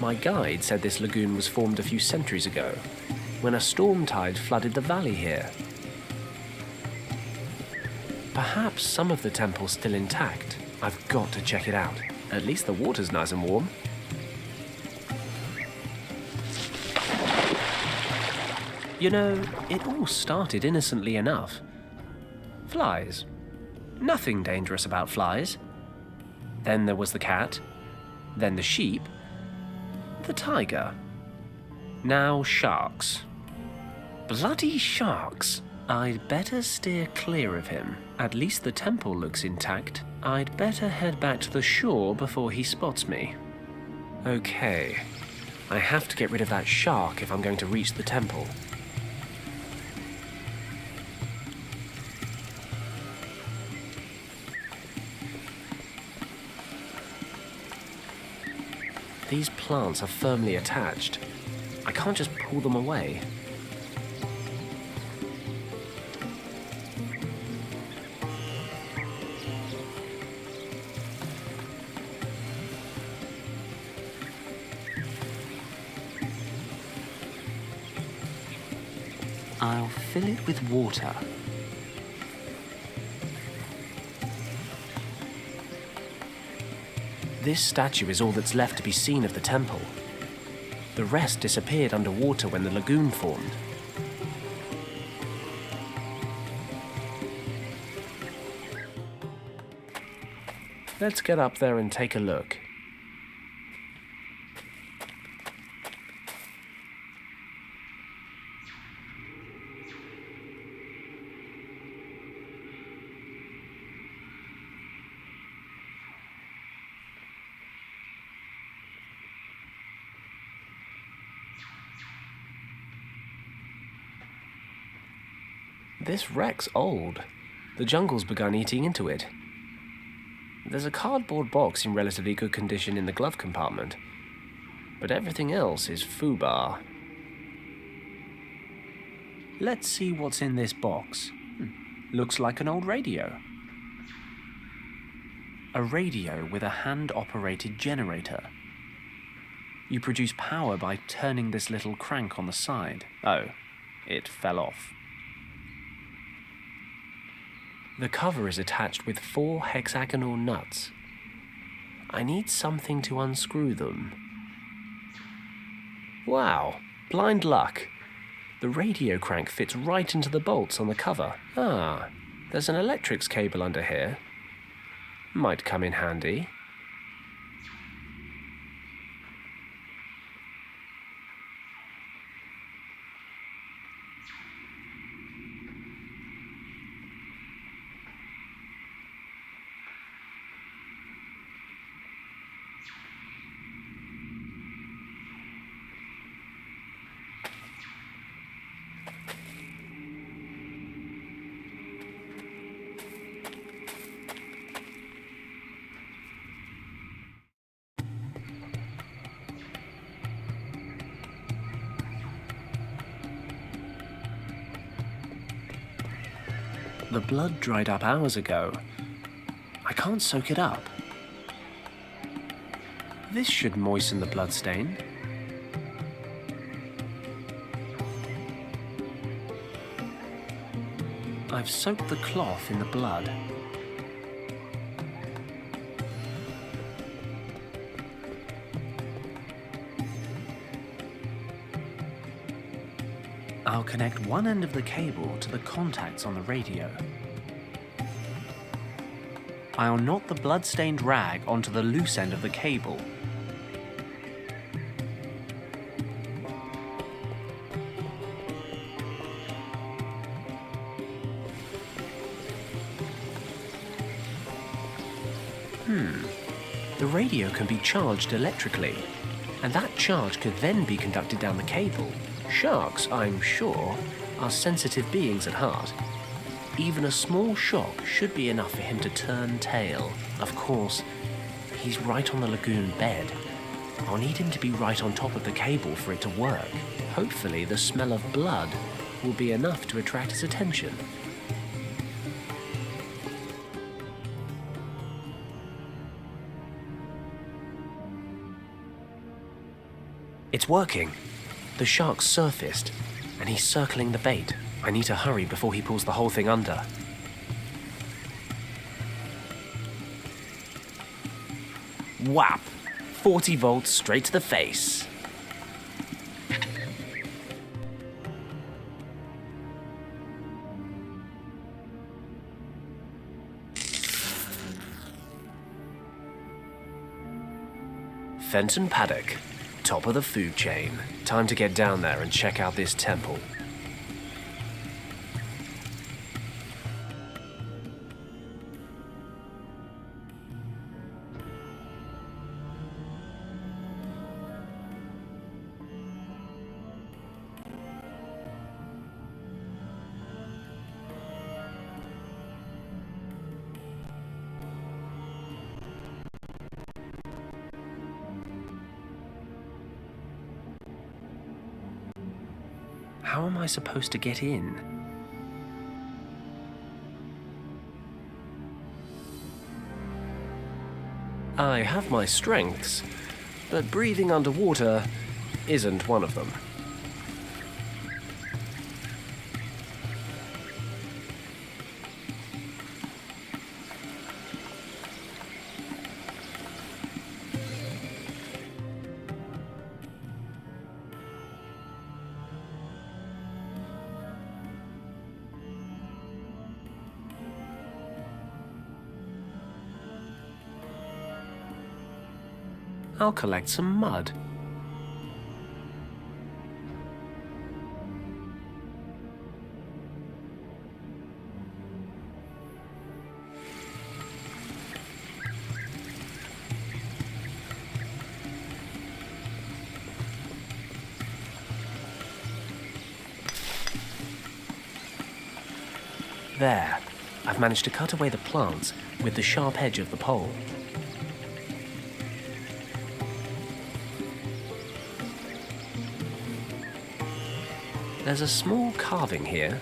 My guide said this lagoon was formed a few centuries ago, when a storm tide flooded the valley here. Perhaps some of the temple's still intact. I've got to check it out. At least the water's nice and warm. You know, it all started innocently enough. Flies. Nothing dangerous about flies. Then there was the cat. Then the sheep. The tiger. Now sharks. Bloody sharks! I'd better steer clear of him. At least the temple looks intact. I'd better head back to the shore before he spots me. Okay. I have to get rid of that shark if I'm going to reach the temple. These plants are firmly attached. I can't just pull them away. I'll fill it with water. This statue is all that's left to be seen of the temple. The rest disappeared underwater when the lagoon formed. Let's get up there and take a look. This wreck's old. The jungle's begun eating into it. There's a cardboard box in relatively good condition in the glove compartment, but everything else is foobar. Let's see what's in this box. Looks like an old radio. A radio with a hand-operated generator. You produce power by turning this little crank on the side. Oh, it fell off. The cover is attached with 4 hexagonal nuts. I need something to unscrew them. Wow, blind luck. The radio crank fits right into the bolts on the cover. Ah, there's an electrics cable under here. Might come in handy. The blood dried up hours ago. I can't soak it up. This should moisten the blood stain. I've soaked the cloth in the blood. I'll connect one end of the cable to the contacts on the radio. I'll knot the blood-stained rag onto the loose end of the cable. The radio can be charged electrically, and that charge could then be conducted down the cable. Sharks, I'm sure, are sensitive beings at heart. Even a small shock should be enough for him to turn tail. Of course, he's right on the lagoon bed. I'll need him to be right on top of the cable for it to work. Hopefully the smell of blood will be enough to attract his attention. It's working. The shark's surfaced, and he's circling the bait. I need to hurry before he pulls the whole thing under. Whap! 40 volts straight to the face. Fenton Paddock, top of the food chain. Time to get down there and check out this temple. How am I supposed to get in? I have my strengths, but breathing underwater isn't one of them. I'll collect some mud. There, I've managed to cut away the plants with the sharp edge of the pole. There's a small carving here.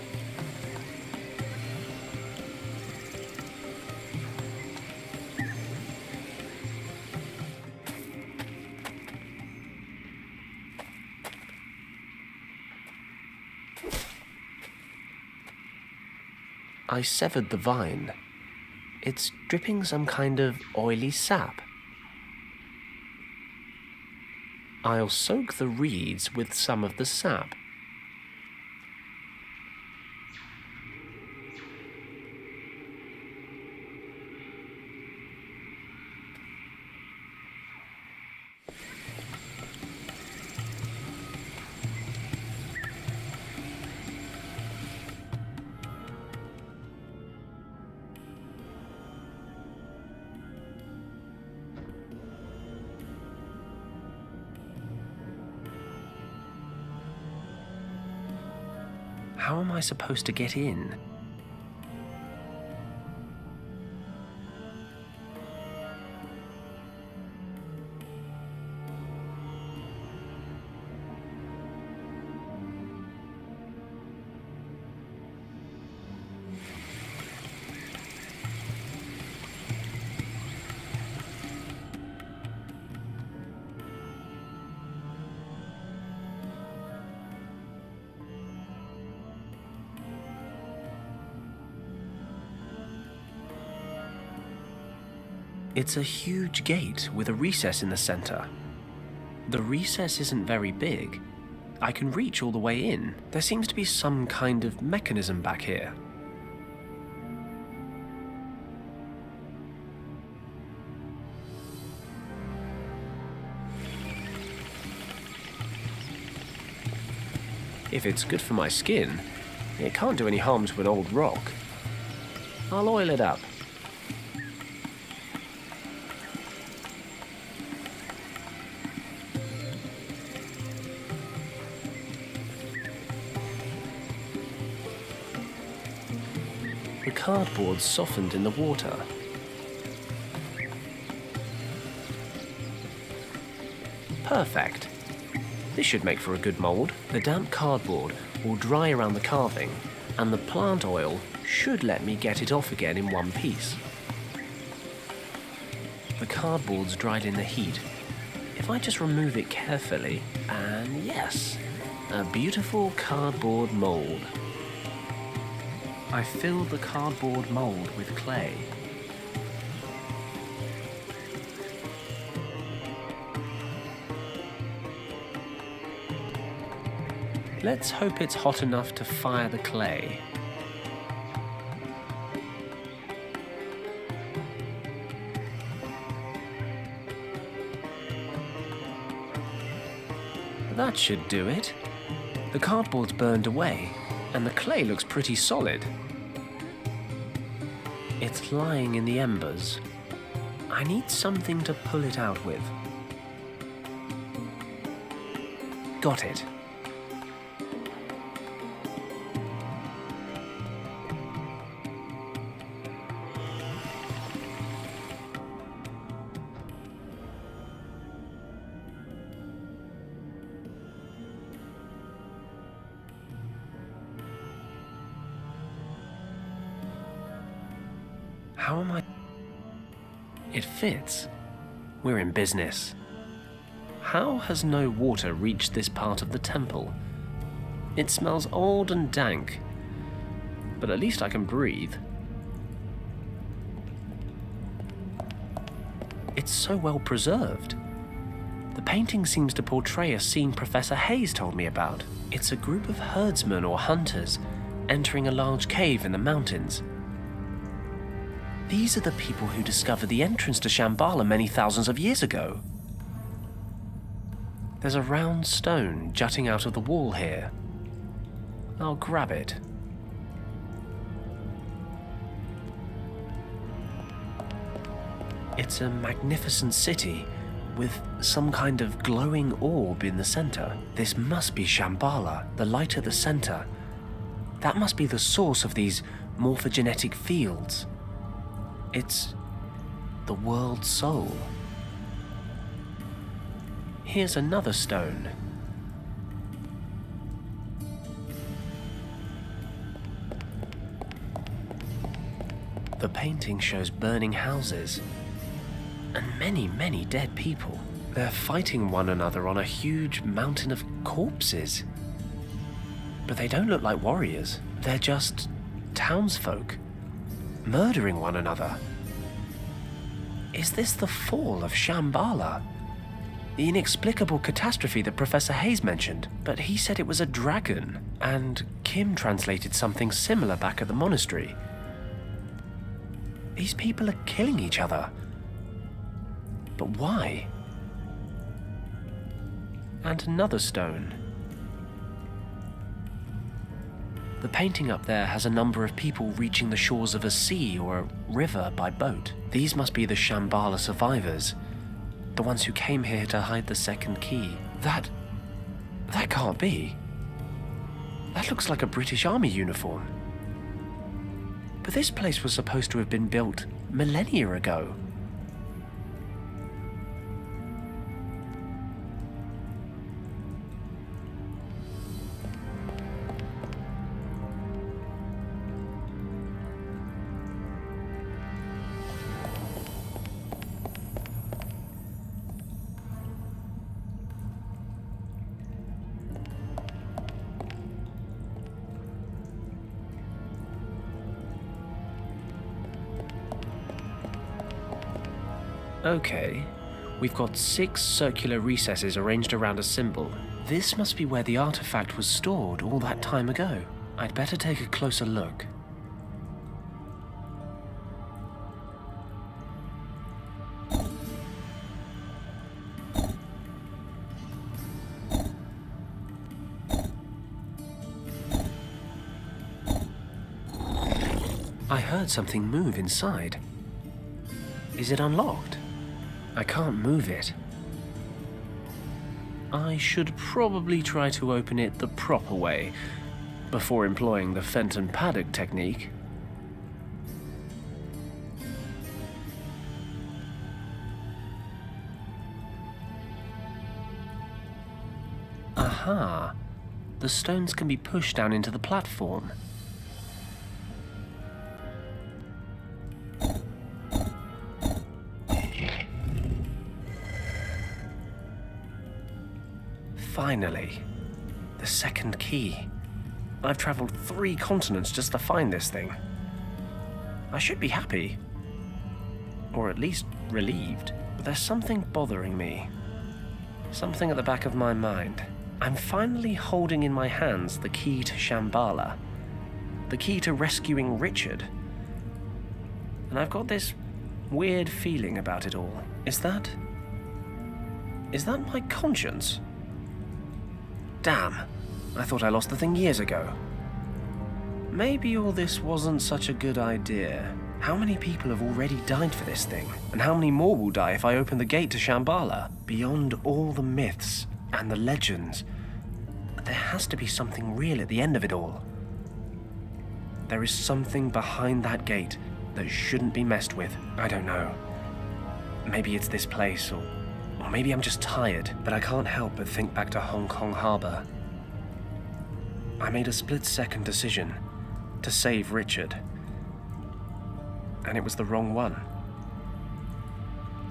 I severed the vine. It's dripping some kind of oily sap. I'll soak the reeds with some of the sap. How am I supposed to get in? It's a huge gate with a recess in the center. The recess isn't very big. I can reach all the way in. There seems to be some kind of mechanism back here. If it's good for my skin, it can't do any harm to an old rock. I'll oil it up. The cardboard softened in the water. Perfect. This should make for a good mold. The damp cardboard will dry around the carving, and the plant oil should let me get it off again in one piece. The cardboard's dried in the heat. If I just remove it carefully, and yes, a beautiful cardboard mold. I fill the cardboard mold with clay. Let's hope it's hot enough to fire the clay. That should do it. The cardboard's burned away, and the clay looks pretty solid. It's lying in the embers. I need something to pull it out with. Got it. How am I? It fits. We're in business. How has no water reached this part of the temple? It smells old and dank, but at least I can breathe. It's so well preserved. The painting seems to portray a scene Professor Hayes told me about. It's a group of herdsmen or hunters entering a large cave in the mountains. These are the people who discovered the entrance to Shambhala many thousands of years ago. There's a round stone jutting out of the wall here. I'll grab it. It's a magnificent city with some kind of glowing orb in the center. This must be Shambhala, the light at the center. That must be the source of these morphogenetic fields. It's the world's soul. Here's another stone. The painting shows burning houses and many, many dead people. They're fighting one another on a huge mountain of corpses. But they don't look like warriors. They're just townsfolk, murdering one another. Is this the fall of Shambhala? The inexplicable catastrophe that Professor Hayes mentioned, but he said it was a dragon, and Kim translated something similar back at the monastery. These people are killing each other. But why? And another stone. The painting up there has a number of people reaching the shores of a sea or a river by boat. These must be the Shambhala survivors, the ones who came here to hide the second key. That can't be. That looks like a British Army uniform. But this place was supposed to have been built millennia ago. Okay, we've got 6 circular recesses arranged around a symbol. This must be where the artifact was stored all that time ago. I'd better take a closer look. I heard something move inside. Is it unlocked? I can't move it. I should probably try to open it the proper way before employing the Fenton Paddock technique. Aha! The stones can be pushed down into the platform. Finally. The second key. I've traveled 3 continents just to find this thing. I should be happy. Or at least relieved. But there's something bothering me. Something at the back of my mind. I'm finally holding in my hands the key to Shambhala. The key to rescuing Richard. And I've got this weird feeling about it all. Is that my conscience? Damn, I thought I lost the thing years ago. Maybe all this wasn't such a good idea. How many people have already died for this thing? And how many more will die if I open the gate to Shambhala? Beyond all the myths and the legends, there has to be something real at the end of it all. There is something behind that gate that shouldn't be messed with. I don't know. Maybe it's this place, or maybe I'm just tired, but I can't help but think back to Hong Kong Harbor. I made a split-second decision to save Richard. And it was the wrong one.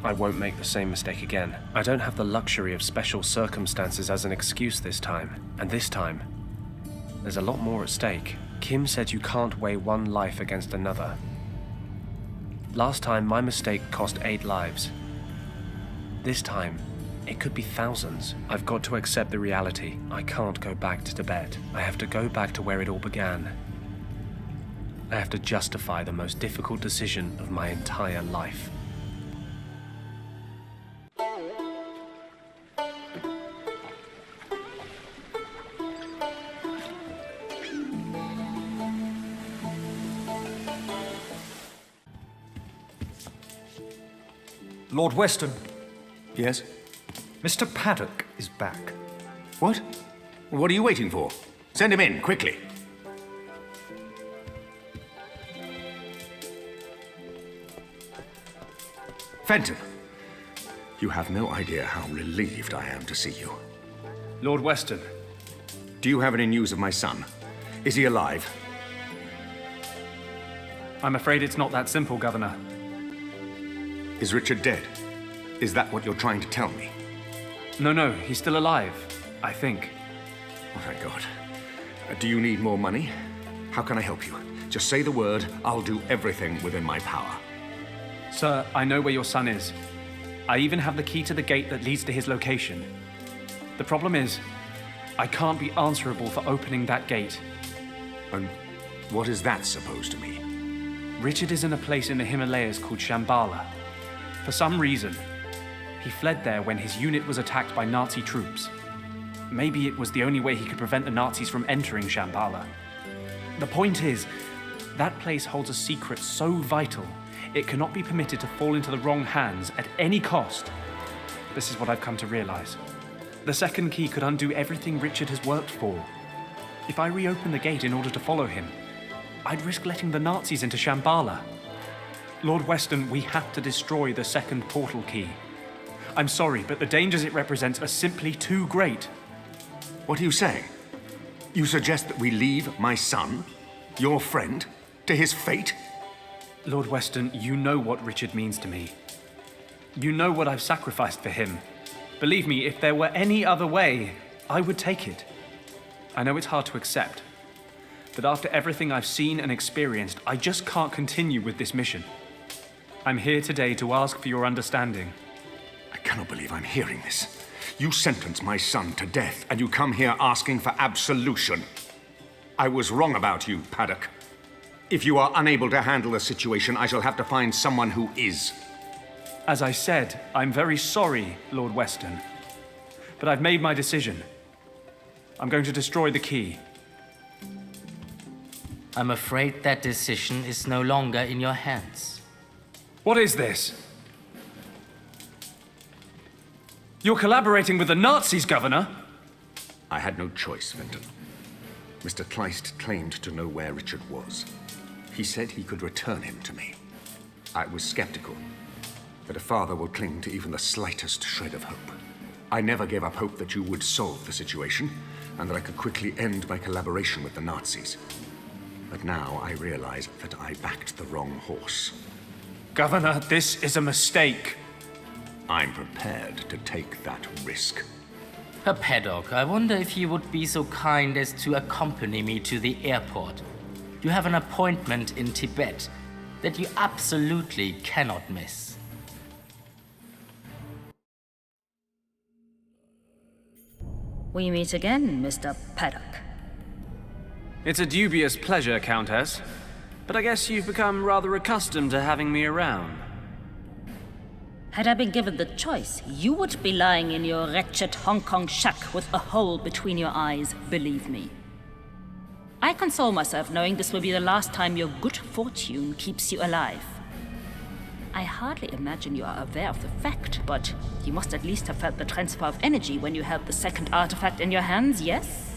I won't make the same mistake again. I don't have the luxury of special circumstances as an excuse this time. And this time, there's a lot more at stake. Kim said you can't weigh one life against another. Last time, my mistake cost 8 lives. This time, it could be thousands. I've got to accept the reality. I can't go back to Tibet. I have to go back to where it all began. I have to justify the most difficult decision of my entire life. Lord Weston, Yes? Mr. Paddock is back. What? What are you waiting for? Send him in, quickly. Fenton, you have no idea how relieved I am to see you. Lord Weston, Do you have any news of my son? Is he alive? I'm afraid it's not that simple, Governor. Is Richard dead? Is that what you're trying to tell me? No, he's still alive, I think. Oh, thank God. Do you need more money? How can I help you? Just say the word, I'll do everything within my power. Sir, I know where your son is. I even have the key to the gate that leads to his location. The problem is, I can't be answerable for opening that gate. And what is that supposed to mean? Richard is in a place in the Himalayas called Shambhala. For some reason, he fled there when his unit was attacked by Nazi troops. Maybe it was the only way he could prevent the Nazis from entering Shambhala. The point is, that place holds a secret so vital, it cannot be permitted to fall into the wrong hands at any cost. This is what I've come to realize. The second key could undo everything Richard has worked for. If I reopen the gate in order to follow him, I'd risk letting the Nazis into Shambhala. Lord Weston, we have to destroy the second portal key. I'm sorry, but the dangers it represents are simply too great. What are you saying? You suggest that we leave my son, your friend, to his fate? Lord Weston, you know what Richard means to me. You know what I've sacrificed for him. Believe me, if there were any other way, I would take it. I know it's hard to accept, but after everything I've seen and experienced, I just can't continue with this mission. I'm here today to ask for your understanding. I cannot believe I'm hearing this. You sentence my son to death, and you come here asking for absolution. I was wrong about you, Paddock. If you are unable to handle the situation, I shall have to find someone who is. As I said, I'm very sorry, Lord Weston. But I've made my decision. I'm going to destroy the key. I'm afraid that decision is no longer in your hands. What is this? You're collaborating with the Nazis, Governor! I had no choice, Fenton. Mr. Kleist claimed to know where Richard was. He said he could return him to me. I was skeptical that a father will cling to even the slightest shred of hope. I never gave up hope that you would solve the situation, and that I could quickly end my collaboration with the Nazis. But now I realize that I backed the wrong horse. Governor, this is a mistake. I'm prepared to take that risk. Paddock, I wonder if you would be so kind as to accompany me to the airport. You have an appointment in Tibet that you absolutely cannot miss. We meet again, Mr. Paddock. It's a dubious pleasure, Countess. But I guess you've become rather accustomed to having me around. Had I been given the choice, you would be lying in your wretched Hong Kong shack with a hole between your eyes, believe me. I console myself knowing this will be the last time your good fortune keeps you alive. I hardly imagine you are aware of the fact, but you must at least have felt the transfer of energy when you held the second artifact in your hands, yes?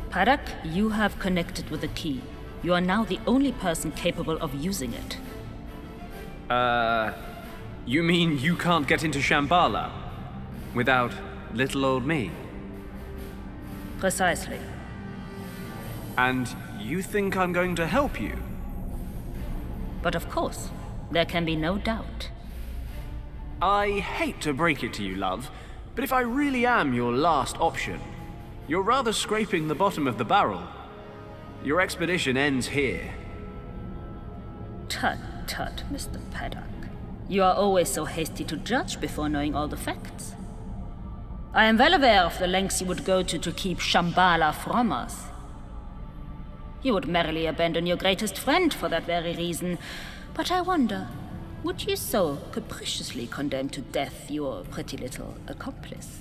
Paddock, you have connected with the key. You are now the only person capable of using it. You mean you can't get into Shambhala without little old me? Precisely. And you think I'm going to help you? But of course, there can be no doubt. I hate to break it to you, love, but if I really am your last option, you're rather scraping the bottom of the barrel. Your expedition ends here. Tut, tut, Mr. Paddock. You are always so hasty to judge before knowing all the facts. I am well aware of the lengths you would go to keep Shambhala from us. You would merrily abandon your greatest friend for that very reason. But I wonder, would you so capriciously condemn to death your pretty little accomplice?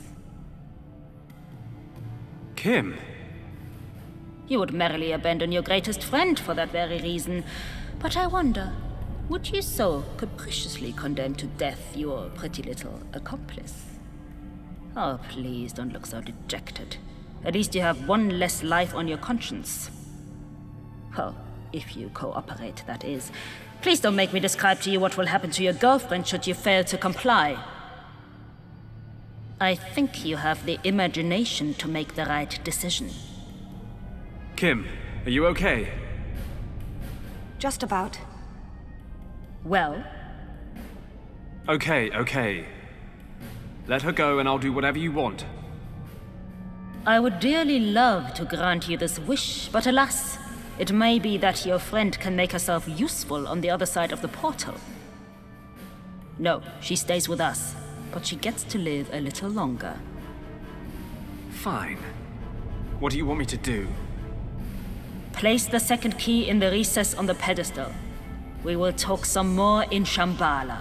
Kim. You would merrily abandon your greatest friend for that very reason. But I wonder, would you so capriciously condemn to death your pretty little accomplice? Oh, please don't look so dejected. At least you have one less life on your conscience. Well, if you cooperate, that is. Please don't make me describe to you what will happen to your girlfriend should you fail to comply. I think you have the imagination to make the right decision. Kim, are you okay? Just about. Well? Okay. Let her go and I'll do whatever you want. I would dearly love to grant you this wish, but alas, it may be that your friend can make herself useful on the other side of the portal. No, she stays with us, but she gets to live a little longer. Fine. What do you want me to do? Place the second key in the recess on the pedestal. We will talk some more in Shambhala.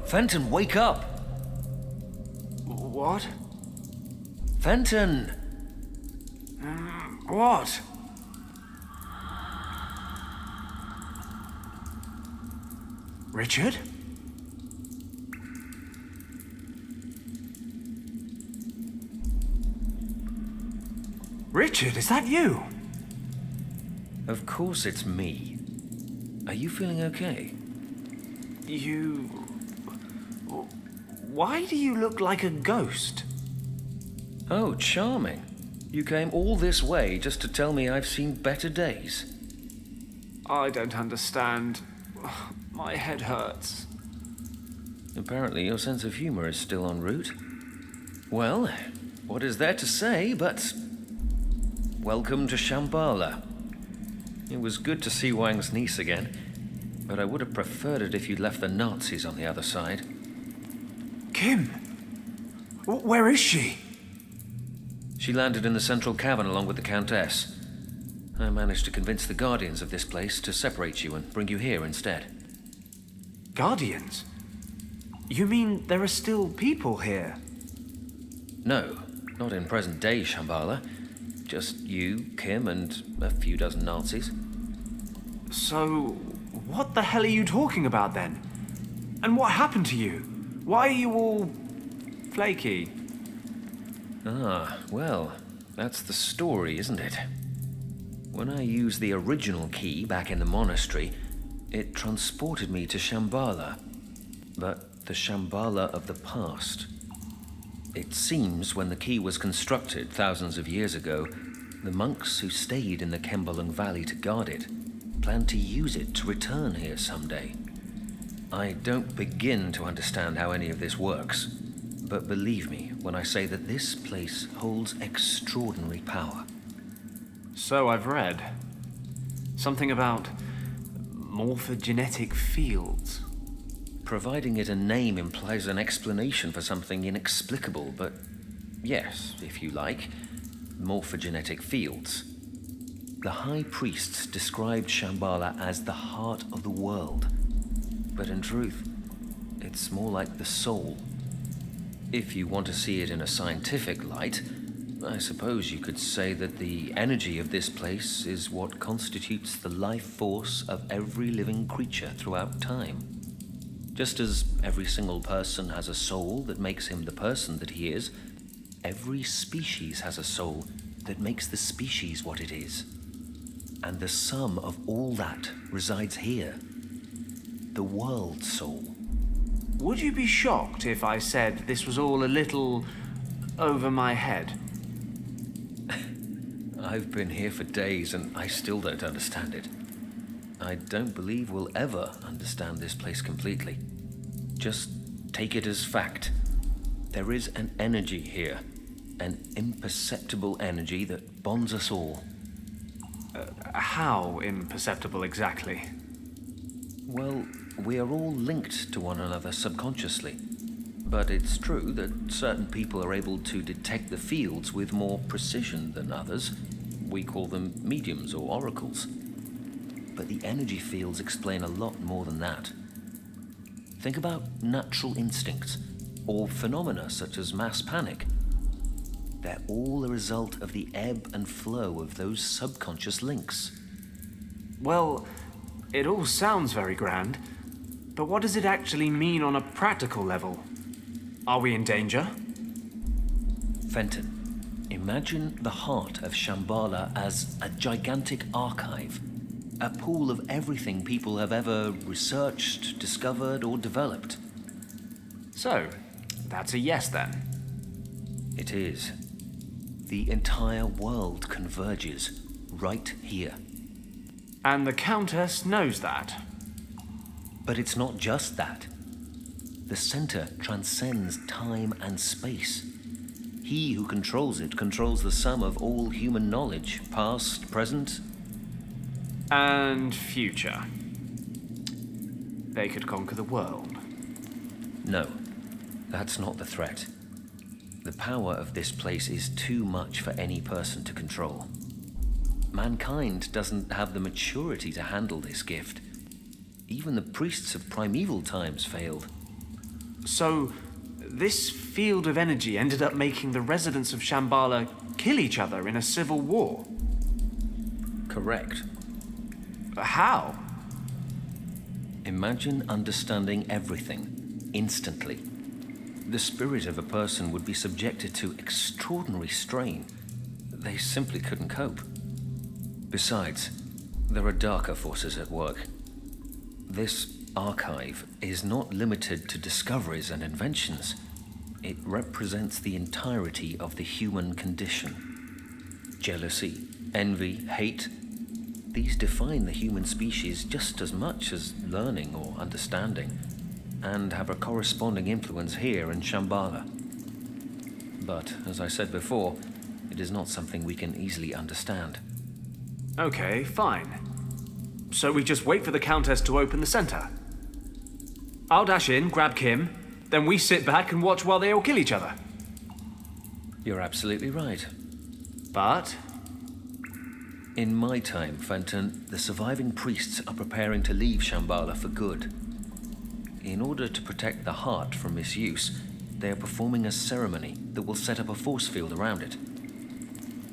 Fenton, wake up! What? Fenton! What? Richard? Richard, is that you? Of course it's me. Are you feeling okay? Why do you look like a ghost? Oh, charming. You came all this way just to tell me I've seen better days. I don't understand. My head hurts. Apparently your sense of humor is still en route. Well, what is there to say but... welcome to Shambhala. It was good to see Wang's niece again, but I would have preferred it if you'd left the Nazis on the other side. Kim? Where is she? She landed in the central cavern along with the Countess. I managed to convince the Guardians of this place to separate you and bring you here instead. Guardians? You mean there are still people here? No, not in present-day Shambhala. Just you, Kim, and a few dozen Nazis. So, what the hell are you talking about then? And what happened to you? Why are you all... flaky? Ah, well, that's the story, isn't it? When I used the original key back in the monastery, it transported me to Shambhala, but the Shambhala of the past. It seems when the key was constructed thousands of years ago, the monks who stayed in the Kembalung Valley to guard it planned to use it to return here someday. I don't begin to understand how any of this works, but believe me when I say that this place holds extraordinary power. So I've read. Something about morphogenetic fields. Providing it a name implies an explanation for something inexplicable, but yes, if you like, morphogenetic fields. The high priests described Shambhala as the heart of the world, but in truth, it's more like the soul. If you want to see it in a scientific light, I suppose you could say that the energy of this place is what constitutes the life force of every living creature throughout time. Just as every single person has a soul that makes him the person that he is, every species has a soul that makes the species what it is. And the sum of all that resides here. The world soul. Would you be shocked if I said this was all a little over my head? I've been here for days and I still don't understand it. I don't believe we'll ever understand this place completely. Just take it as fact. There is an energy here, an imperceptible energy that bonds us all. How imperceptible exactly? Well, we are all linked to one another subconsciously. But it's true that certain people are able to detect the fields with more precision than others. We call them mediums or oracles. But the energy fields explain a lot more than that. Think about natural instincts, or phenomena such as mass panic. They're all a result of the ebb and flow of those subconscious links. Well, it all sounds very grand, but what does it actually mean on a practical level? Are we in danger? Fenton, imagine the heart of Shambhala as a gigantic archive. A pool of everything people have ever researched, discovered, or developed. So, that's a yes then. It is. The entire world converges right here. And the Countess knows that. But it's not just that. The center transcends time and space. He who controls it controls the sum of all human knowledge, past, present, and future. They could conquer the world. No, that's not the threat. The power of this place is too much for any person to control. Mankind doesn't have the maturity to handle this gift. Even the priests of primeval times failed. So, this field of energy ended up making the residents of Shambhala kill each other in a civil war? Correct. How? Imagine understanding everything, instantly. The spirit of a person would be subjected to extraordinary strain. They simply couldn't cope. Besides, there are darker forces at work. This archive is not limited to discoveries and inventions. It represents the entirety of the human condition. Jealousy, envy, hate, these define the human species just as much as learning or understanding, and have a corresponding influence here in Shambhala. But, as I said before, it is not something we can easily understand. Okay, fine. So we just wait for the Countess to open the center. I'll dash in, grab Kim, then we sit back and watch while they all kill each other. You're absolutely right. But in my time, Fenton, the surviving priests are preparing to leave Shambhala for good. In order to protect the heart from misuse, they are performing a ceremony that will set up a force field around it.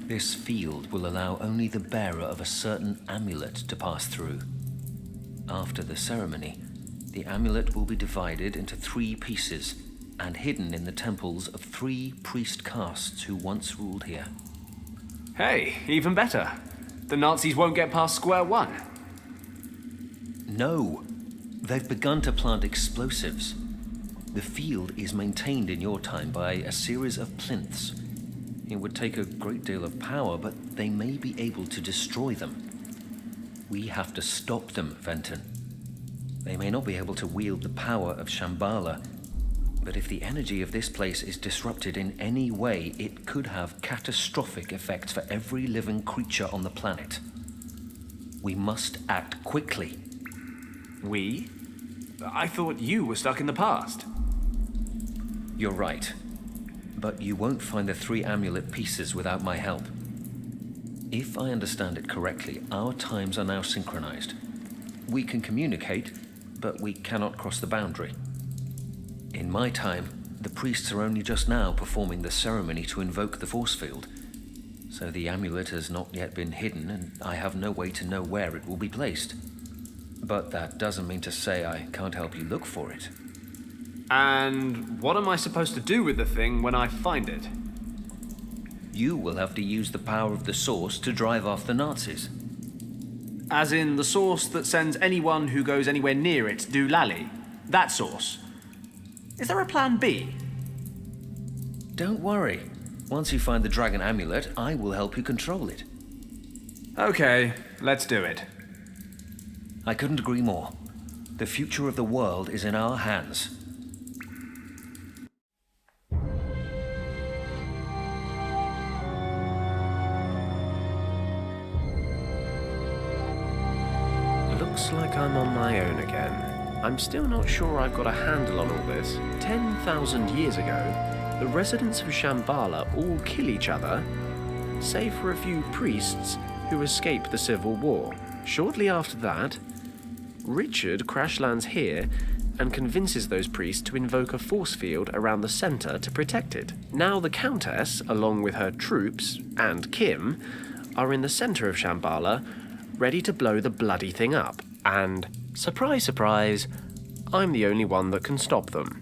This field will allow only the bearer of a certain amulet to pass through. After the ceremony, the amulet will be divided into 3 pieces, and hidden in the temples of 3 priest castes who once ruled here. Hey, even better. The Nazis won't get past square one. No, they've begun to plant explosives. The field is maintained in your time by a series of plinths. It would take a great deal of power, but they may be able to destroy them. We have to stop them, Fenton. They may not be able to wield the power of Shambhala, but if the energy of this place is disrupted in any way, it could have catastrophic effects for every living creature on the planet. We must act quickly. We? I thought you were stuck in the past. You're right. But you won't find the 3 amulet pieces without my help. If I understand it correctly, our times are now synchronized. We can communicate, but we cannot cross the boundary. In my time, the priests are only just now performing the ceremony to invoke the force field. So the amulet has not yet been hidden, and I have no way to know where it will be placed. But that doesn't mean to say I can't help you look for it. And what am I supposed to do with the thing when I find it? You will have to use the power of the source to drive off the Nazis. As in the source that sends anyone who goes anywhere near it doolally? That source? Is there a plan B? Don't worry. Once you find the dragon amulet, I will help you control it. Okay, let's do it. I couldn't agree more. The future of the world is in our hands. Looks like I'm on my own again. I'm still not sure I've got a handle on all this. 10,000 years ago, the residents of Shambhala all kill each other, save for a few priests who escape the civil war. Shortly after that, Richard crash lands here and convinces those priests to invoke a force field around the center to protect it. Now the Countess, along with her troops, and Kim, are in the center of Shambhala, ready to blow the bloody thing up. And, surprise, surprise, I'm the only one that can stop them.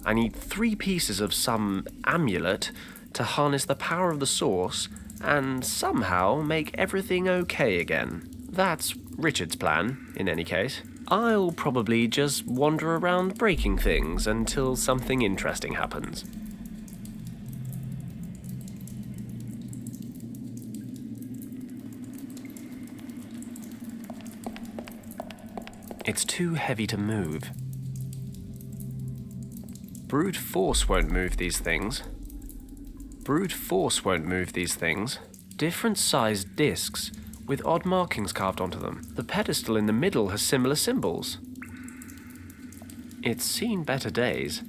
I need 3 pieces of some amulet to harness the power of the source and somehow make everything okay again. That's Richard's plan, in any case. I'll probably just wander around breaking things until something interesting happens. It's too heavy to move. Brute force won't move these things. Brute force won't move these things. Different sized discs with odd markings carved onto them. The pedestal in the middle has similar symbols. It's seen better days.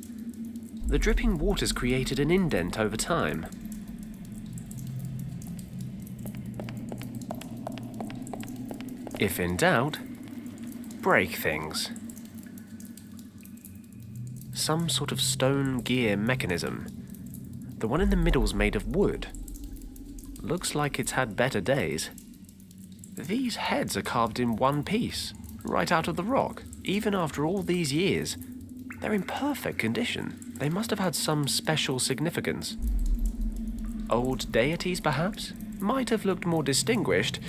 The dripping water's created an indent over time. If in doubt, break things. Some sort of stone gear mechanism. The one in the middle's made of wood. Looks like it's had better days. These heads are carved in one piece, right out of the rock. Even after all these years, they're in perfect condition. They must have had some special significance. Old deities, perhaps? Might have looked more distinguished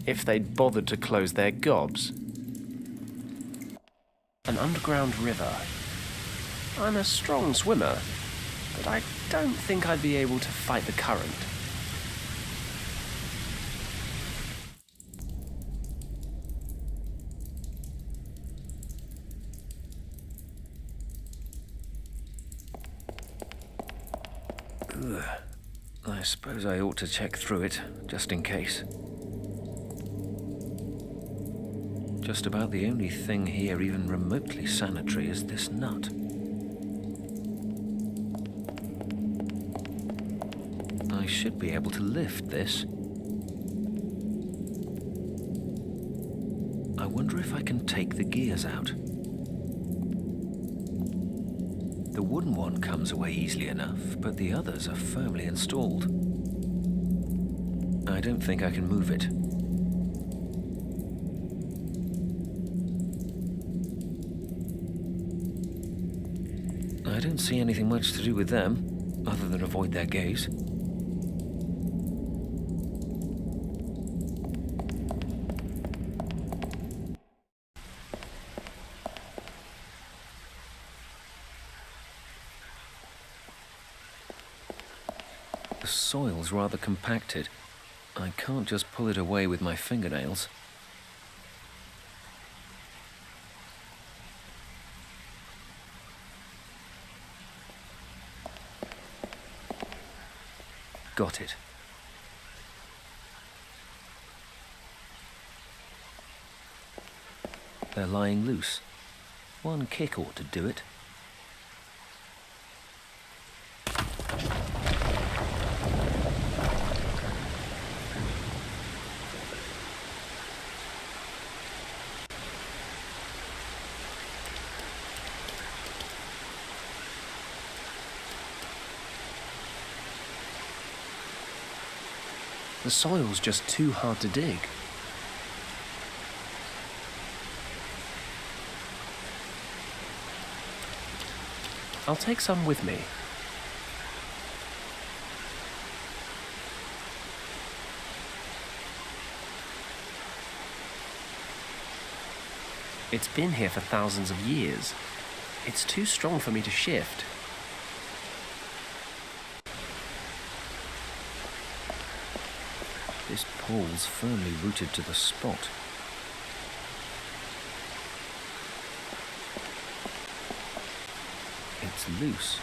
if they'd bothered to close their gobs. An underground river. I'm a strong swimmer, but I don't think I'd be able to fight the current. Ugh. I suppose I ought to check through it, just in case. Just about the only thing here even remotely sanitary is this nut. I should be able to lift this. I wonder if I can take the gears out. The wooden one comes away easily enough, but the others are firmly installed. I don't think I can move it. Didn't see anything much to do with them, other than avoid their gaze. The soil's rather compacted. I can't just pull it away with my fingernails. Got it. They're lying loose. One kick ought to do it. The soil's just too hard to dig. I'll take some with me. It's been here for thousands of years. It's too strong for me to shift. This pole's firmly rooted to the spot. It's loose.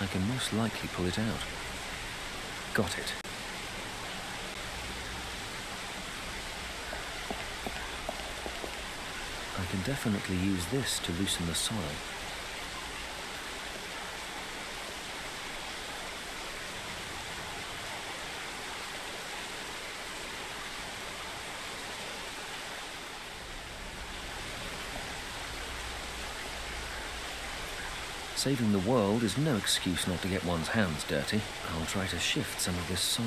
I can most likely pull it out. Got it. I can definitely use this to loosen the soil. Saving the world is no excuse not to get one's hands dirty. I'll try to shift some of this soil.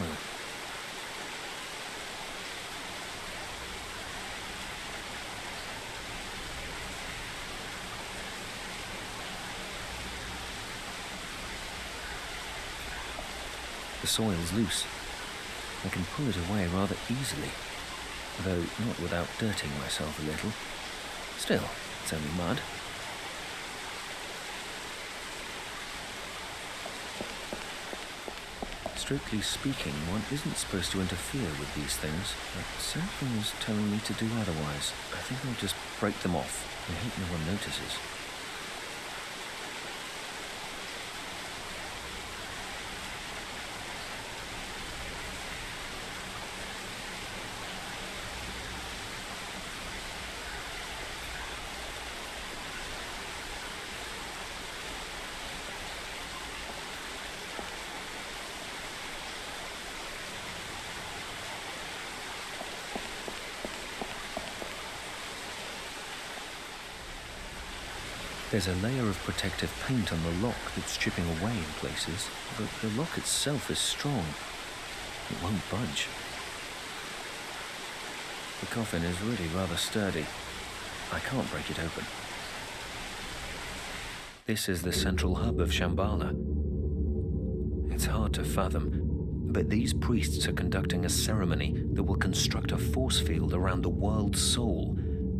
The soil's loose. I can pull it away rather easily, though not without dirtying myself a little. Still, it's only mud. Strictly speaking, one isn't supposed to interfere with these things, but something is telling me to do otherwise. I think I'll just break them off. I hope no one notices. There's a layer of protective paint on the lock that's chipping away in places, but the lock itself is strong. It won't budge. The coffin is really rather sturdy. I can't break it open. This is the central hub of Shambhala. It's hard to fathom, but these priests are conducting a ceremony that will construct a force field around the world's soul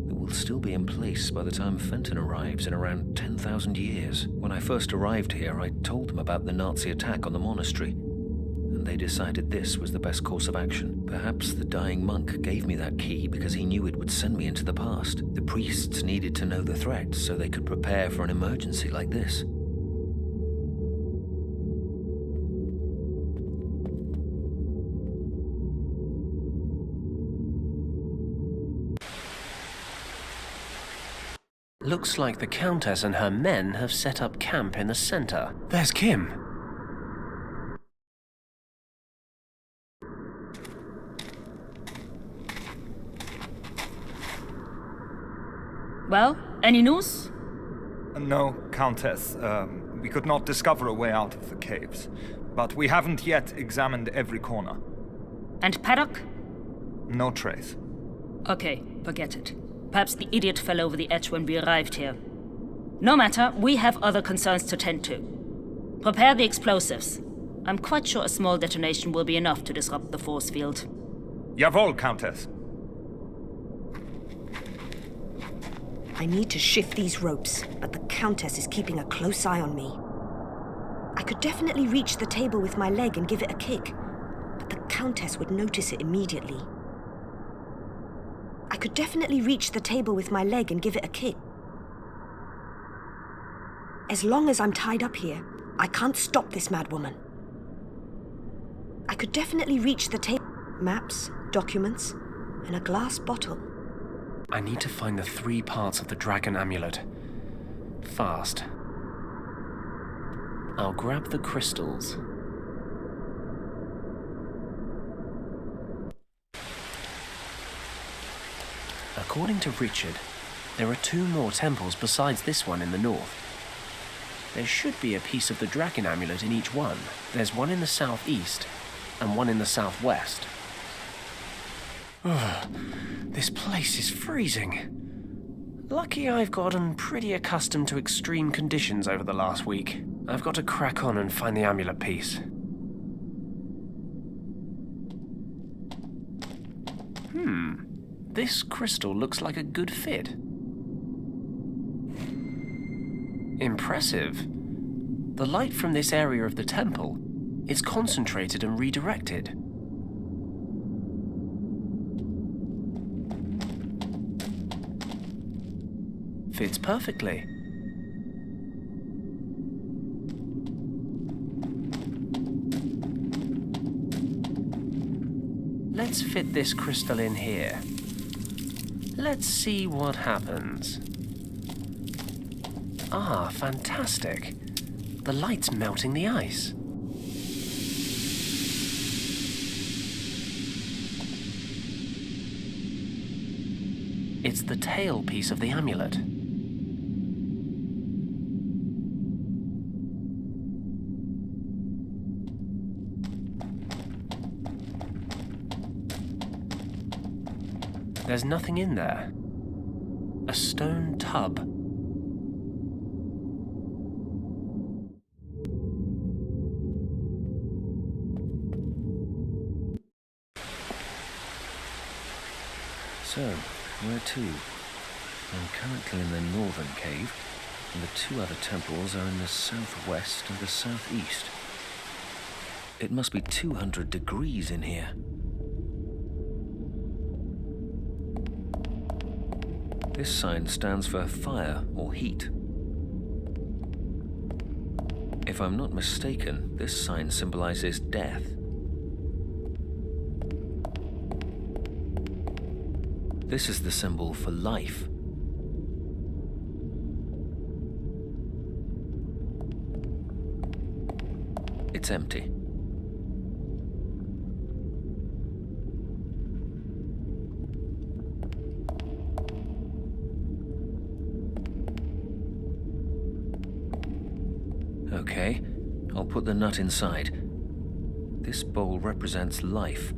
that will still be in place by the time Fenton arrives in around 10,000 years. When I first arrived here, I told them about the Nazi attack on the monastery, and they decided this was the best course of action. Perhaps the dying monk gave me that key because he knew it would send me into the past. The priests needed to know the threat so they could prepare for an emergency like this. Looks like the Countess and her men have set up camp in the center. There's Kim. Well, any news? No, Countess. We could not discover a way out of the caves. But we haven't yet examined every corner. And Paddock? No trace. Okay, forget it. Perhaps the idiot fell over the edge when we arrived here. No matter, we have other concerns to tend to. Prepare the explosives. I'm quite sure a small detonation will be enough to disrupt the force field. Jawohl, Countess. I need to shift these ropes, but the Countess is keeping a close eye on me. I could definitely reach the table with my leg and give it a kick, but the Countess would notice it immediately. I could definitely reach the table with my leg and give it a kick. As long as I'm tied up here, I can't stop this madwoman. I could definitely reach the table. Maps, documents, and a glass bottle. I need to find the 3 parts of the dragon amulet. Fast. I'll grab the crystals. According to Richard, there are 2 more temples besides this one in the north. There should be a piece of the dragon amulet in each one. There's one in the southeast and one in the southwest. This place is freezing. Lucky I've gotten pretty accustomed to extreme conditions over the last week. I've got to crack on and find the amulet piece. This crystal looks like a good fit. Impressive. The light from this area of the temple is concentrated and redirected. Fits perfectly. Let's fit this crystal in here. Let's see what happens. Ah, fantastic. The light's melting the ice. It's the tail piece of the amulet. There's nothing in there. A stone tub. So, where to? I'm currently in the northern cave, and the 2 other temples are in the southwest and the southeast. It must be 200 degrees in here. This sign stands for fire or heat. If I'm not mistaken, this sign symbolizes death. This is the symbol for life. It's empty. Okay, I'll put the nut inside. This bowl represents life,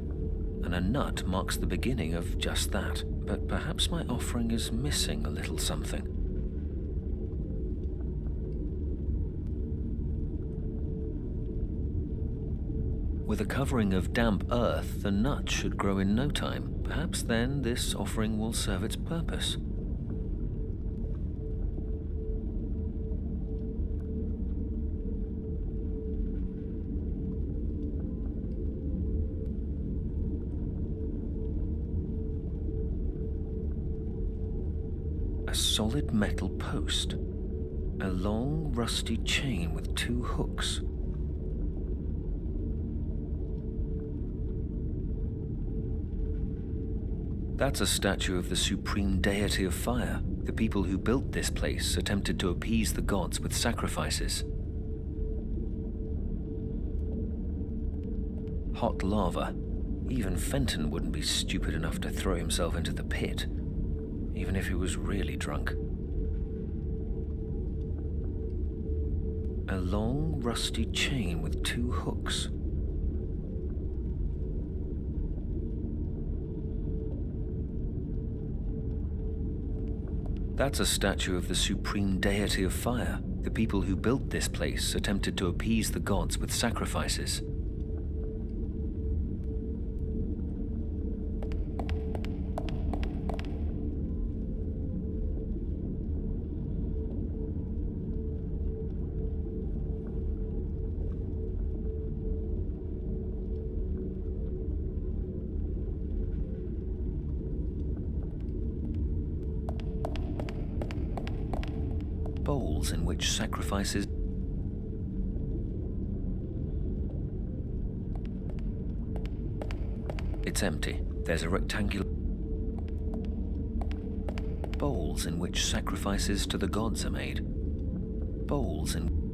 and a nut marks the beginning of just that. But perhaps my offering is missing a little something. With a covering of damp earth, the nut should grow in no time. Perhaps then this offering will serve its purpose. A solid metal post. A long, rusty chain with 2 hooks. That's a statue of the supreme deity of fire. The people who built this place attempted to appease the gods with sacrifices. Hot lava. Even Fenton wouldn't be stupid enough to throw himself into the pit, even if he was really drunk. A long, rusty chain with 2 hooks. That's a statue of the supreme deity of fire. The people who built this place attempted to appease the gods with sacrifices. Bowls in which sacrifices... It's empty. There's a rectangular... Bowls in which sacrifices to the gods are made. Bowls in...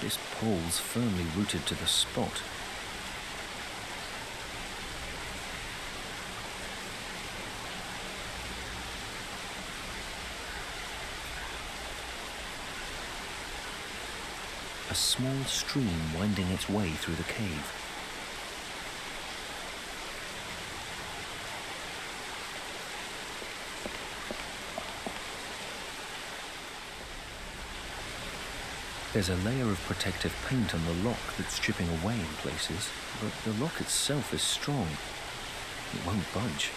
This pole's firmly rooted to the spot. A small stream winding its way through the cave. There's a layer of protective paint on the lock that's chipping away in places, but the lock itself is strong. It won't budge.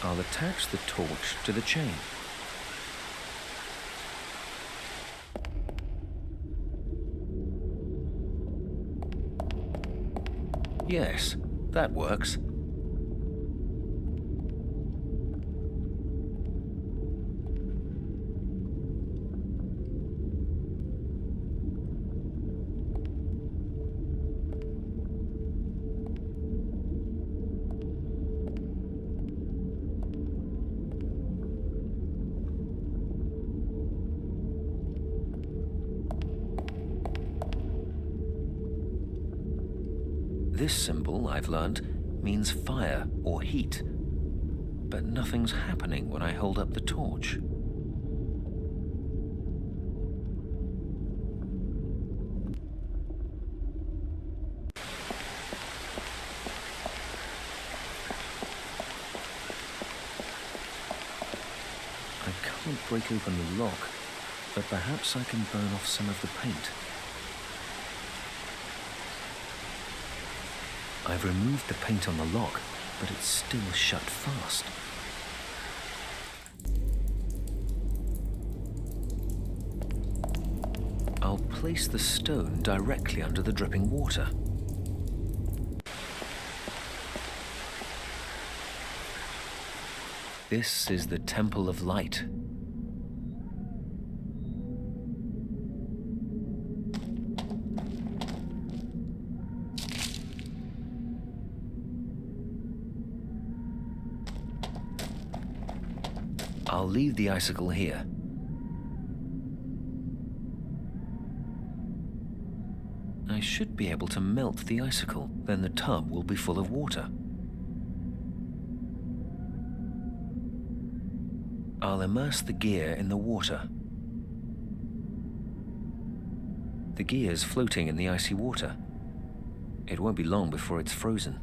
I'll attach the torch to the chain. Yes, that works. This symbol, I've learned, means fire or heat. But nothing's happening when I hold up the torch. I can't break open the lock, but perhaps I can burn off some of the paint. I've removed the paint on the lock, but it's still shut fast. I'll place the stone directly under the dripping water. This is the Temple of Light. I'll leave the icicle here. I should be able to melt the icicle, then the tub will be full of water. I'll immerse the gear in the water. The gear's floating in the icy water. It won't be long before it's frozen.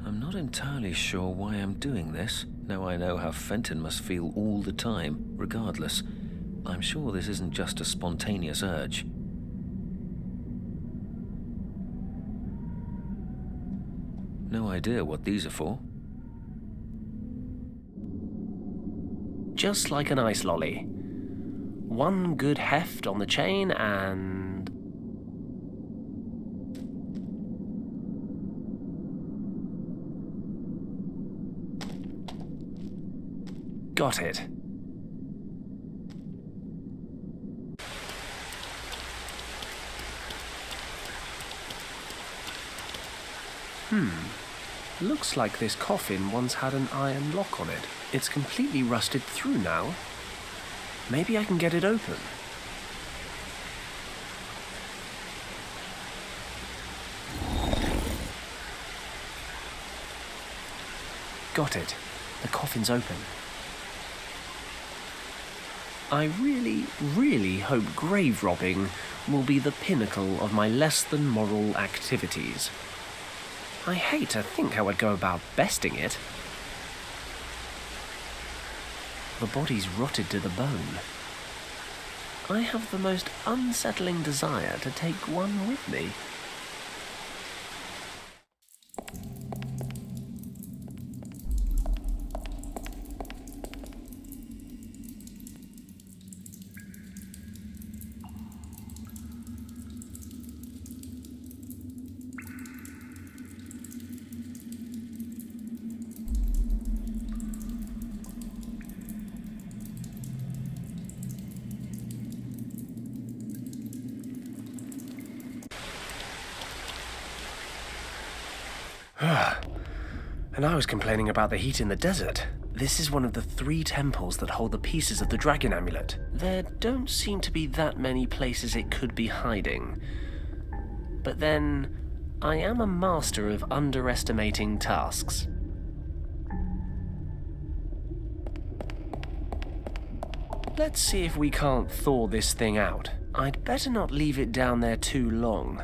I'm not entirely sure why I'm doing this. Now I know how Fenton must feel all the time, regardless. I'm sure this isn't just a spontaneous urge. No idea what these are for. Just like an ice lolly. One good heft on the chain and... Got it. Looks like this coffin once had an iron lock on it. It's completely rusted through now. Maybe I can get it open. Got it. The coffin's open. I really hope grave robbing will be the pinnacle of my less than moral activities. I hate to think how I'd go about besting it. The body's rotted to the bone. I have the most unsettling desire to take one with me. And I was complaining about the heat in the desert. This is one of the 3 temples that hold the pieces of the dragon amulet. There don't seem to be that many places it could be hiding. But then, I am a master of underestimating tasks. Let's see if we can't thaw this thing out. I'd better not leave it down there too long.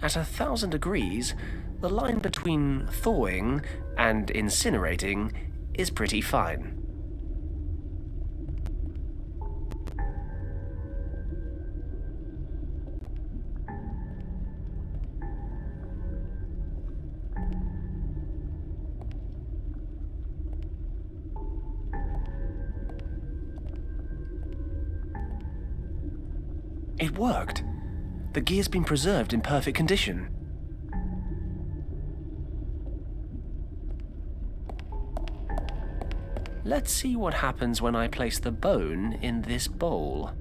At 1,000 degrees, the line between thawing and incinerating is pretty fine. It worked. The gear's been preserved in perfect condition. Let's see what happens when I place the bone in this bowl.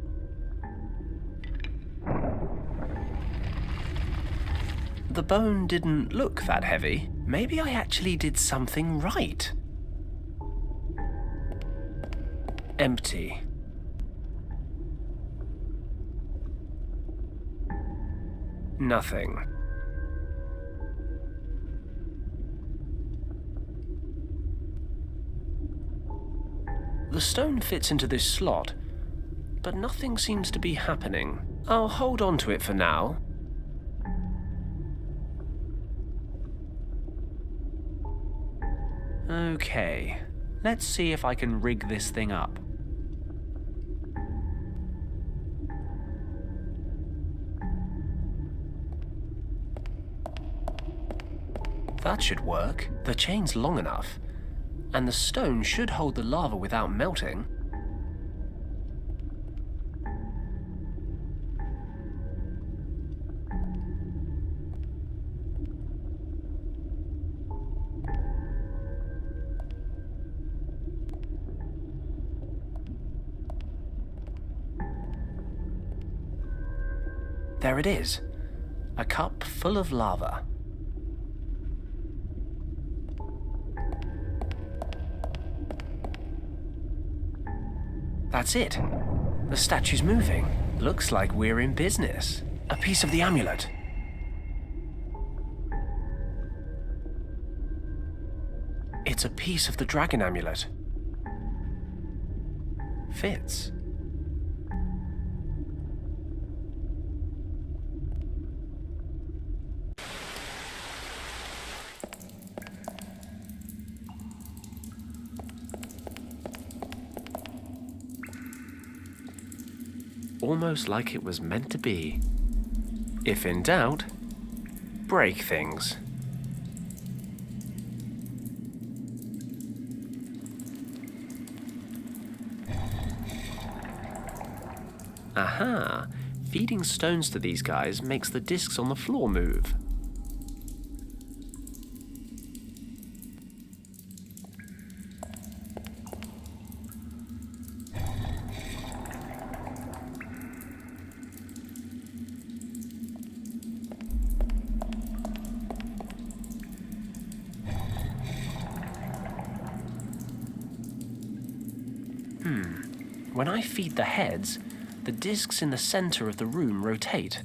The bone didn't look that heavy. Maybe I actually did something right. Empty. Nothing. The stone fits into this slot, but nothing seems to be happening. I'll hold on to it for now. Okay, let's see if I can rig this thing up. That should work. The chain's long enough, and the stone should hold the lava without melting. There it is, a cup full of lava. That's it. The statue's moving. Looks like we're in business. A piece of the amulet. It's a piece of the dragon amulet. Fits. Almost like it was meant to be. If in doubt, break things. Aha! Feeding stones to these guys makes the discs on the floor move. When I feed the heads, the discs in the center of the room rotate.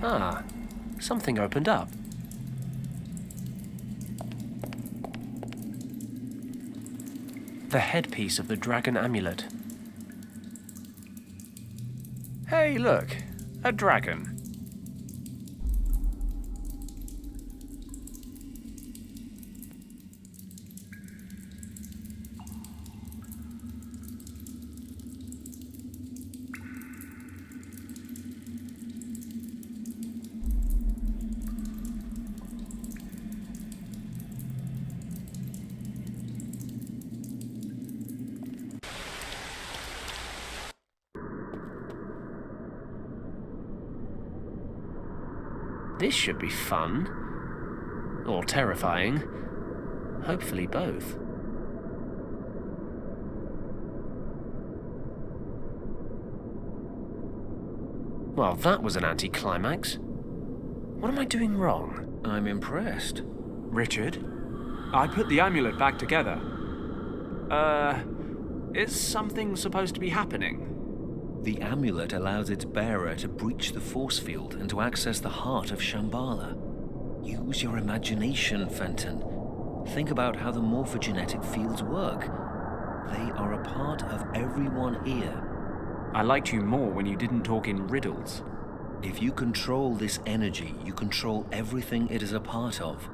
Ah, something opened up. The headpiece of the dragon amulet. Hey, look, a dragon. This should be fun. Or terrifying. Hopefully both. Well, that was an anticlimax. What am I doing wrong? I'm impressed. Richard, I put the amulet back together. Is something supposed to be happening? The amulet allows its bearer to breach the force field and to access the heart of Shambhala. Use your imagination, Fenton. Think about how the morphogenetic fields work. They are a part of everyone here. I liked you more when you didn't talk in riddles. If you control this energy, you control everything it is a part of.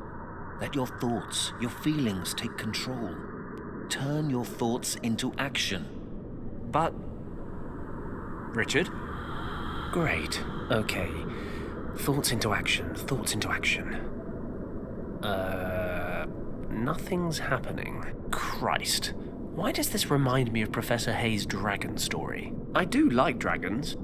Let your thoughts, your feelings take control. Turn your thoughts into action. But... Richard? Great. Okay. Thoughts into action. Thoughts into action. Nothing's happening. Christ. Why does this remind me of Professor Hayes' dragon story? I do like dragons.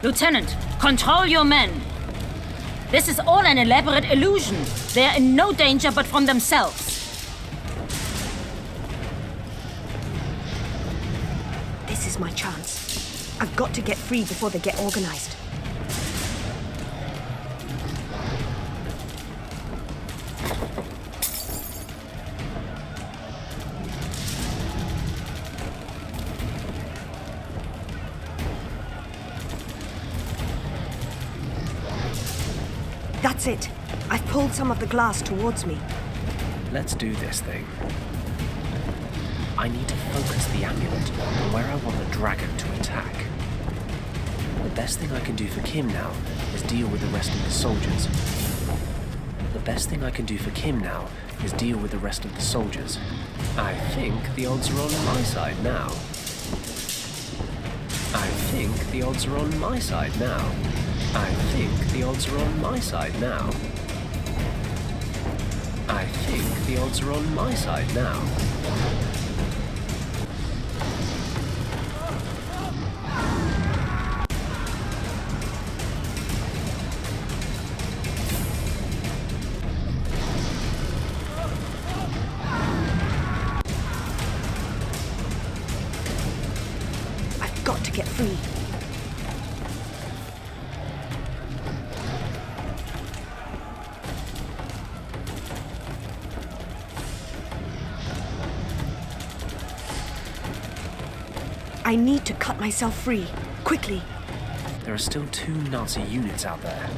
Lieutenant, control your men. This is all an elaborate illusion. They are in no danger but from themselves. This is my chance. I've got to get free before they get organized. That's it. I've pulled some of the glass towards me. Let's do this thing. I need to focus the amulet on where I want the dragon to attack. The best thing I can do for Kim now is deal with the rest of the soldiers. The best thing I can do for Kim now is deal with the rest of the soldiers. I think the odds are on my side now. I think the odds are on my side now. I think the odds are on my side now. I think the odds are on my side now. to get free. I need to cut myself free, quickly. There are still 2 Nazi units out there.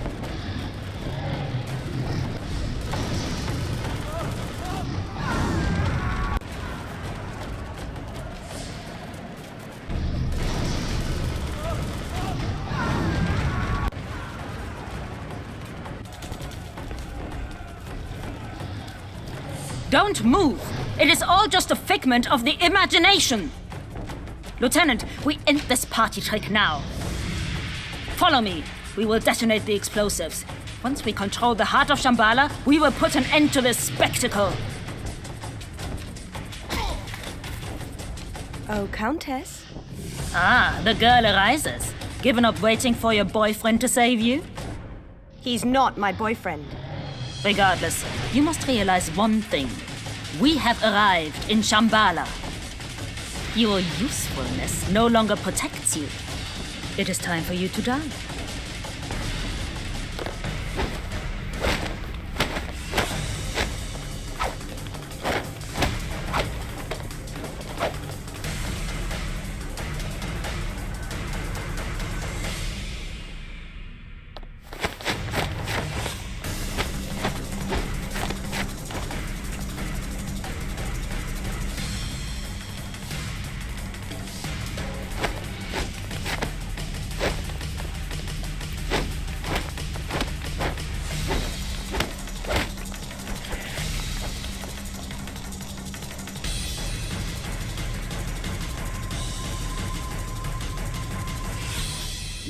Don't move! It is all just a figment of the imagination! Lieutenant, we end this party trick now. Follow me. We will detonate the explosives. Once we control the heart of Shambhala, we will put an end to this spectacle. Oh, Countess? Ah, the girl arises. Given up waiting for your boyfriend to save you? He's not my boyfriend. Regardless, you must realize one thing. We have arrived in Shambhala. Your usefulness no longer protects you. It is time for you to die.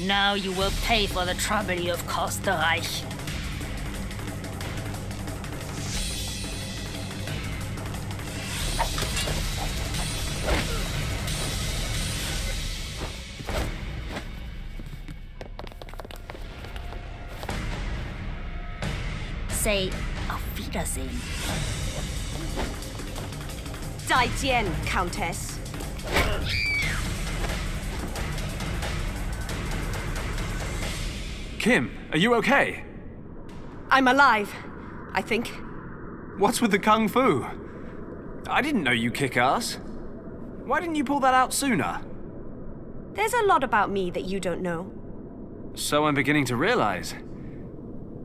Now you will pay for the trouble you have caused the Reich. Say auf Wiedersehen. Daitien, Countess. Kim, are you okay? I'm alive, I think. What's with the kung fu? I didn't know you kick ass. Why didn't you pull that out sooner? There's a lot about me that you don't know. So I'm beginning to realize.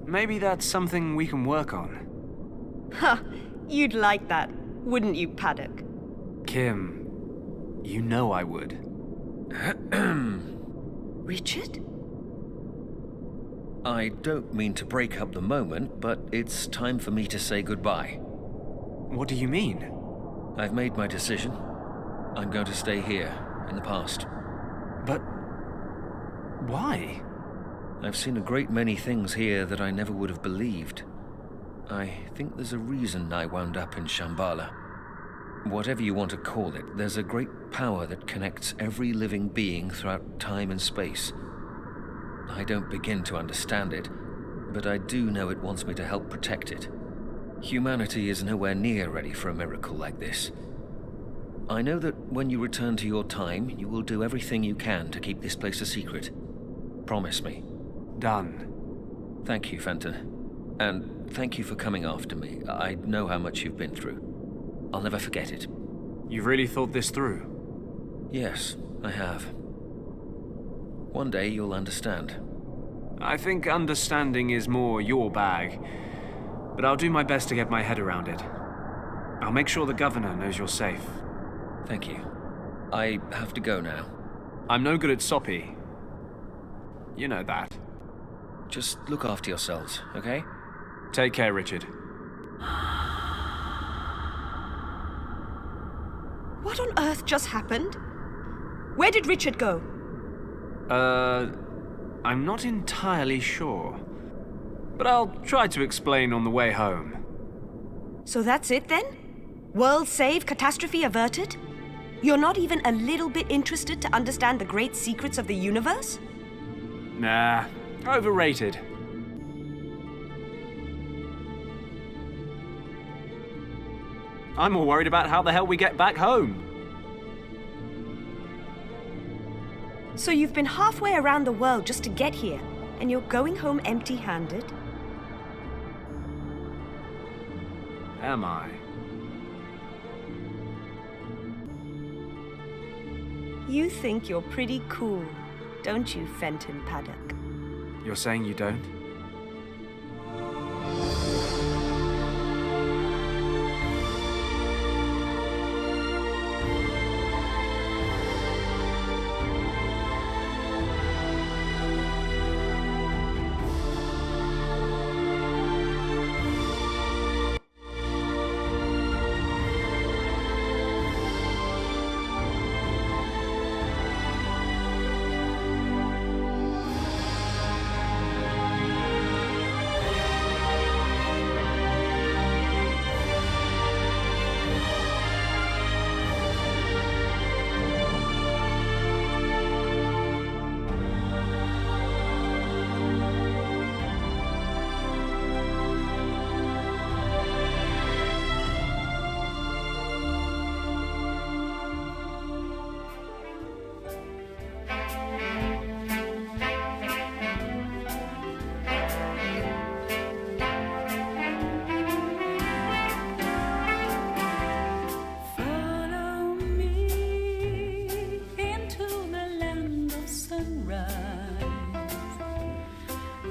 Maybe that's something we can work on. Huh, you'd like that, wouldn't you, Paddock? Kim, you know I would. Richard? I don't mean to break up the moment, but it's time for me to say goodbye. What do you mean? I've made my decision. I'm going to stay here, in the past. But why? I've seen a great many things here that I never would have believed. I think there's a reason I wound up in Shambhala. Whatever you want to call it, there's a great power that connects every living being throughout time and space. I don't begin to understand it, but I do know it wants me to help protect it. Humanity is nowhere near ready for a miracle like this. I know that when you return to your time, you will do everything you can to keep this place a secret. Promise me. Done. Thank you, Fenton. And thank you for coming after me. I know how much you've been through. I'll never forget it. You've really thought this through? Yes, I have. One day you'll understand. I think understanding is more your bag, but I'll do my best to get my head around it. I'll make sure the governor knows you're safe. Thank you. I have to go now. I'm no good at soppy. You know that. Just look after yourselves, okay? Take care, Richard. What on earth just happened? Where did Richard go? I'm not entirely sure. But I'll try to explain on the way home. So that's it then? World saved, catastrophe averted? You're not even a little bit interested to understand the great secrets of the universe? Nah, overrated. I'm more worried about how the hell we get back home. So you've been halfway around the world just to get here, and you're going home empty-handed? Am I? You think you're pretty cool, don't you, Fenton Paddock? You're saying you don't?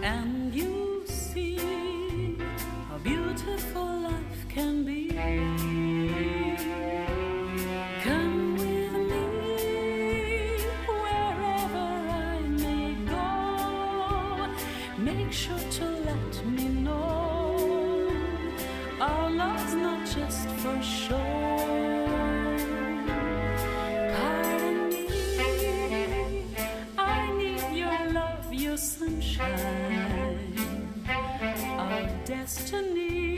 And you see how beautiful life can be. Come with me wherever I may go. Make sure to let me know our love's not just for show. Pardon me, I need your love, your sunshine. Our destiny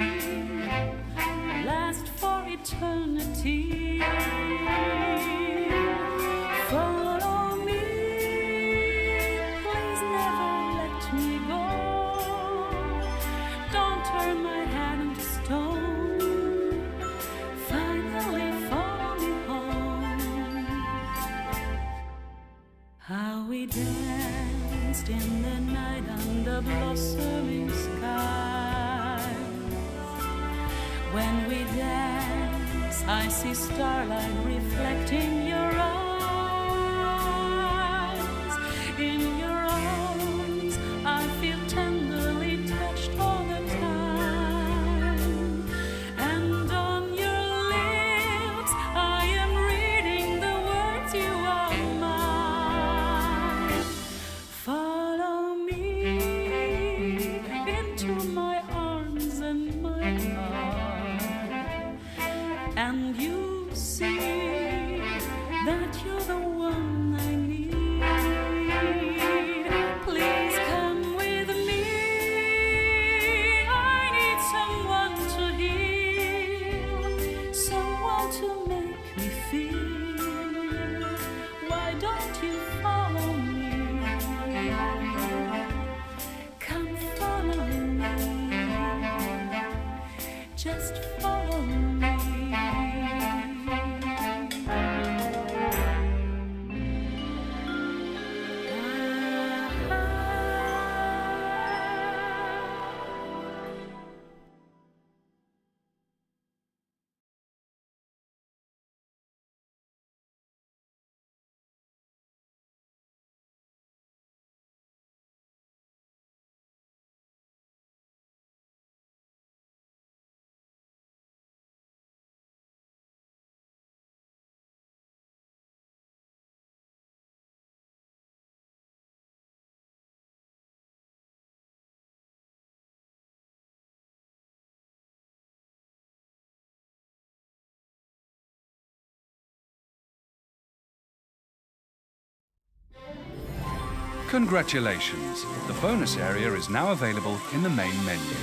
last for eternity. Follow me, please never let me go. Don't turn my heart into stone. Finally follow me home. How we danced in the night under blossoming skies. When we dance, I see starlight reflecting your eyes. In your arms, I feel tenderly touched all the time. And on your lips, I am reading the words you are mine. Follow me into my arms and my heart, and you see that you're the one I need. Please come with me. I need someone to heal, someone to make me feel. Why don't you follow me? Come follow me. Just follow me. Congratulations! The bonus area is now available in the main menu.